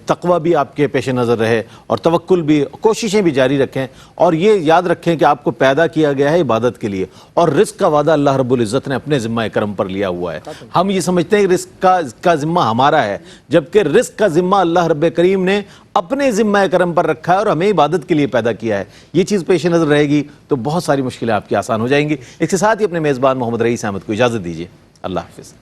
تقوی بھی آپ کے پیش نظر رہے، اور توکل بھی، کوششیں بھی جاری رکھیں، اور یہ یاد رکھیں کہ آپ کو پیدا کیا گیا ہے عبادت کے لیے، اور رزق کا وعدہ اللہ رب العزت نے اپنے ذمہ کرم پر لیا ہوا ہے۔ ہم یہ سمجھتے ہیں کہ رزق کا ذمہ ہمارا ہے، جبکہ رزق کا ذمہ اللہ رب کریم نے اپنے ذمہ کرم پر رکھا ہے اور ہمیں عبادت کے لیے پیدا کیا ہے۔ یہ چیز پیش نظر رہے گی تو بہت ساری مشکلیں آپ کی آسان ہو جائیں گی۔ اس کے ساتھ ہی اپنے میزبان محمد رئیس احمد کو اجازت دیجیے، اللہ حافظ۔